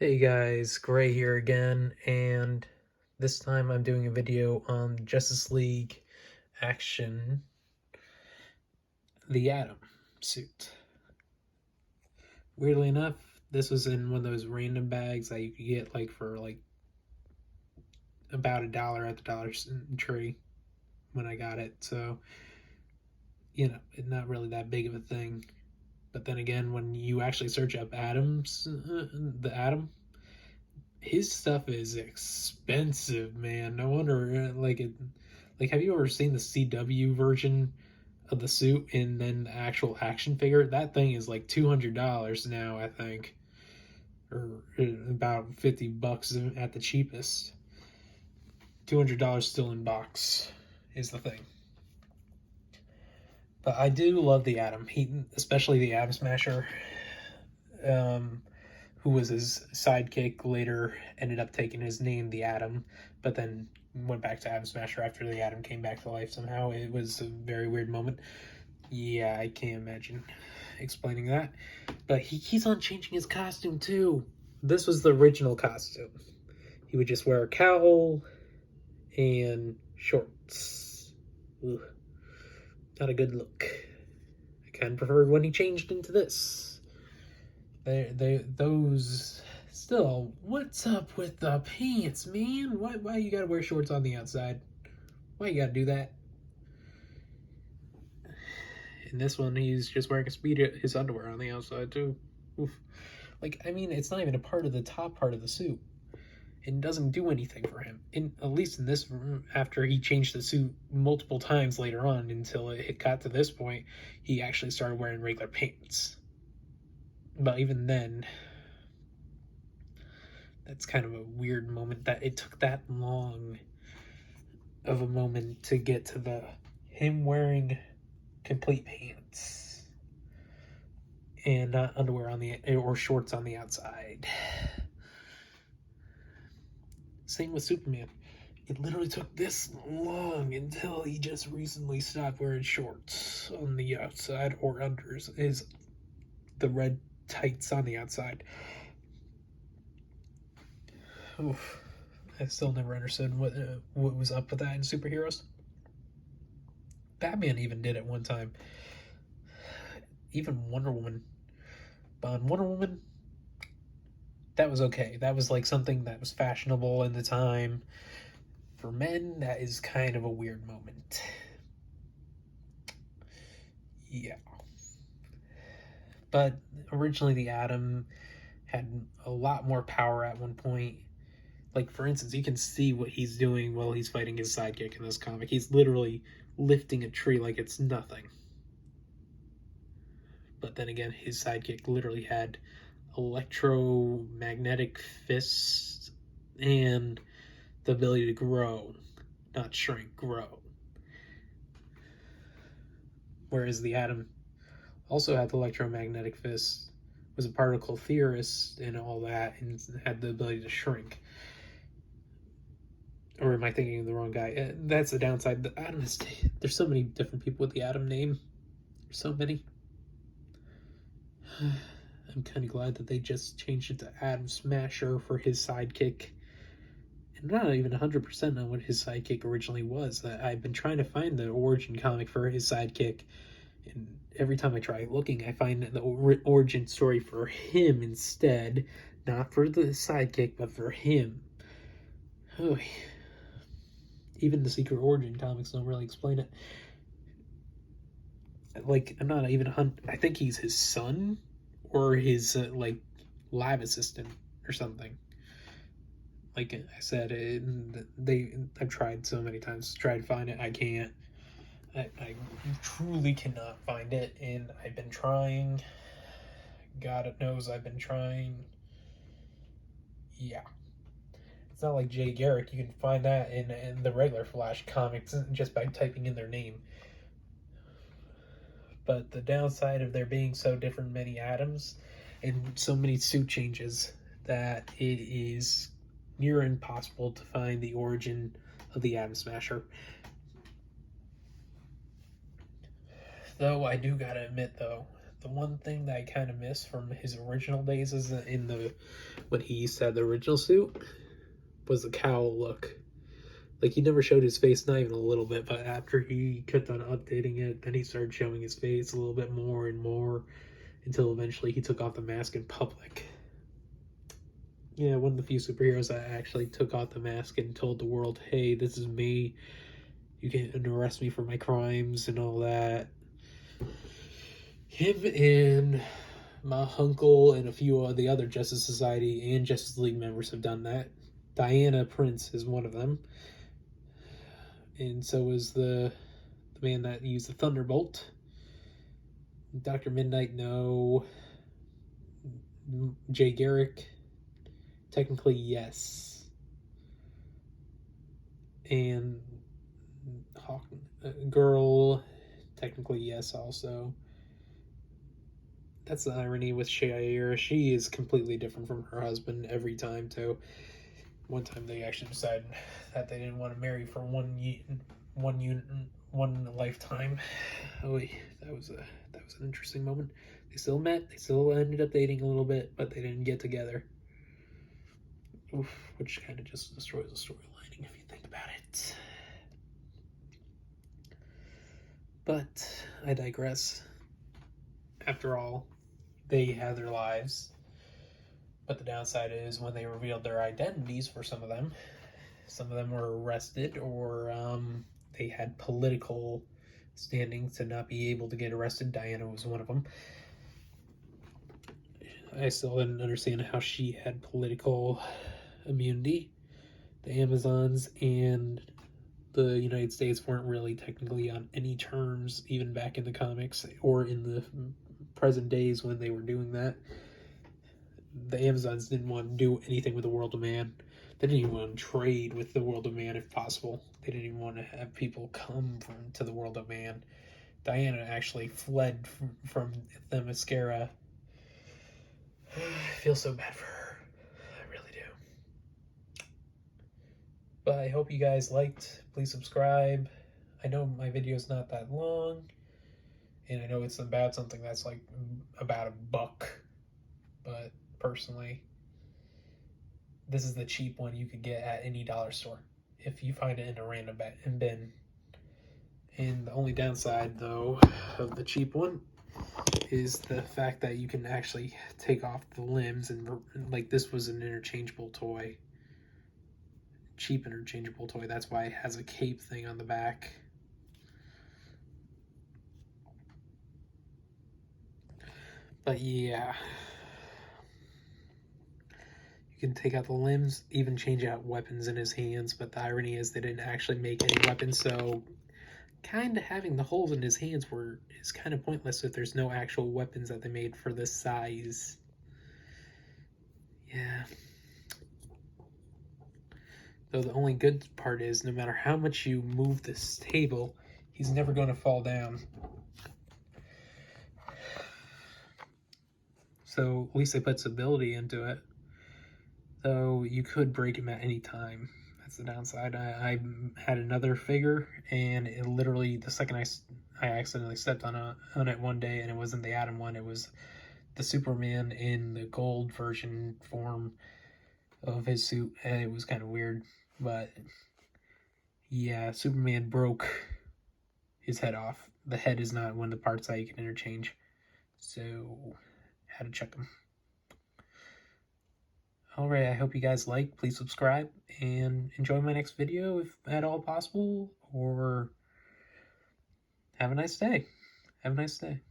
Hey guys, Gray here again, and this time I'm doing a video on Justice League Action, the Atom suit. Weirdly enough, this was in one of those random bags that you could get for about $1 at the Dollar Tree when I got it, so it's not really that big of a thing. But then again, when you actually search up the Atom, his stuff is expensive, man. No wonder, have you ever seen the CW version of the suit and then the actual action figure? That thing is like $200 now, I think, or about $50 at the cheapest. $200 still in box is the thing. But I do love the Atom. Especially the Atom Smasher. Who was his sidekick, later ended up taking his name, the Atom, but then went back to Atom Smasher after the Atom came back to life somehow. It was a very weird moment. Yeah, I can't imagine explaining that. But he keeps on changing his costume too. This was the original costume. He would just wear a cowl and shorts. Ugh. Not a good look. I kind of preferred when he changed into this. Those still. What's up with the pants, man? Why you gotta wear shorts on the outside? Why you gotta do that? In this one, he's just wearing his underwear on the outside too. Oof. It's not even a part of the top part of the suit. It doesn't do anything for him. At least in this, after he changed the suit multiple times later on until it got to this point, he actually started wearing regular pants. But even then, that's kind of a weird moment that it took that long of a moment to get to him wearing complete pants and not underwear or shorts on the outside. Same with Superman. It literally took this long until he just recently stopped wearing shorts on the outside or under the red tights on the outside. Oof. I still never understood what was up with that in superheroes. Batman even did it one time. Even Wonder Woman. But on Wonder Woman, that was okay. That was like something that was fashionable in the time. For men, that is kind of a weird moment. Yeah. But originally, the Atom had a lot more power at one point. Like, for instance, you can see what he's doing while he's fighting his sidekick in this comic. He's literally lifting a tree like it's nothing. But then again, his sidekick literally had electromagnetic fists and the ability to grow, not shrink, grow. Whereas the Atom also had the electromagnetic fists, was a particle theorist and all that, and had the ability to shrink. Or am I thinking of the wrong guy? That's the downside. The Atom is, there's so many different people with the Atom name. There's so many. I'm kind of glad that they just changed it to Atom Smasher for his sidekick. And I'm not even 100% on what his sidekick originally was. I've been trying to find the origin comic for his sidekick, and every time I try looking, I find the origin story for him instead. Not for the sidekick, but for him. Oh, even the Secret Origin comics don't really explain it. Like, I'm not even I think he's his son or his lab assistant or something. Like I said, I've tried so many times to try to find it. I can't. I truly cannot find it, and I've been trying. God knows I've been trying. Yeah. It's not like Jay Garrick. You can find that in the regular Flash comics just by typing in their name. But the downside of there being so different many atoms and so many suit changes that it is near impossible to find the origin of the Atom Smasher. Though I do gotta admit, though, the one thing that I kind of miss from his original days is when he used to have the original suit was the cowl look. Like, he never showed his face, not even a little bit, but after he kept on updating it, then he started showing his face a little bit more and more until eventually he took off the mask in public. Yeah, one of the few superheroes that actually took off the mask and told the world, hey, this is me. You can't arrest me for my crimes and all that. Him and my uncle and a few of the other Justice Society and Justice League members have done that. Diana Prince is one of them. And so is the man that used the Thunderbolt. Dr. Midnight, no. Jay Garrick, technically yes. And Hawk Girl, technically yes also. That's the irony with Shayera. She is completely different from her husband every time too. One time they actually decided that they didn't want to marry for one lifetime. Oh, that was an interesting moment. They still met. They still ended up dating a little bit, but they didn't get together. Oof, which kind of just destroys the storyline if you think about it. But I digress. After all, they had their lives. But the downside is when they revealed their identities for some of them were arrested or they had political standing to not be able to get arrested. Diana was one of them. I still didn't understand how she had political immunity. The Amazons and the United States weren't really technically on any terms, even back in the comics or in the present days when they were doing that. The Amazons didn't want to do anything with the World of Man. They didn't even want to trade with the World of Man if possible. They didn't even want to have people come to the World of Man. Diana actually fled from Themyscira. I feel so bad for her. I really do. But I hope you guys liked. Please subscribe. I know my video's not that long. And I know it's about something that's like about $1. But personally, this is the cheap one you could get at any dollar store if you find it in a random bin. And the only downside, though, of the cheap one is the fact that you can actually take off the limbs and, like, this was an interchangeable toy. Cheap interchangeable toy. That's why it has a cape thing on the back. But yeah. You can take out the limbs, even change out weapons in his hands, but the irony is they didn't actually make any weapons, so kind of having the holes in his hands is kind of pointless if there's no actual weapons that they made for this size. Yeah. Though the only good part is no matter how much you move this table, he's never going to fall down. So at least they put stability into it. Though you could break him at any time. That's the downside. I had another figure, and it literally, the second I accidentally stepped on it one day, and it wasn't the Atom one, it was the Superman in the gold version form of his suit, and it was kind of weird. But yeah, Superman broke his head off. The head is not one of the parts that you can interchange, so had to check them. Alright, I hope you guys like. Please subscribe and enjoy my next video if at all possible, or have a nice day. Have a nice day.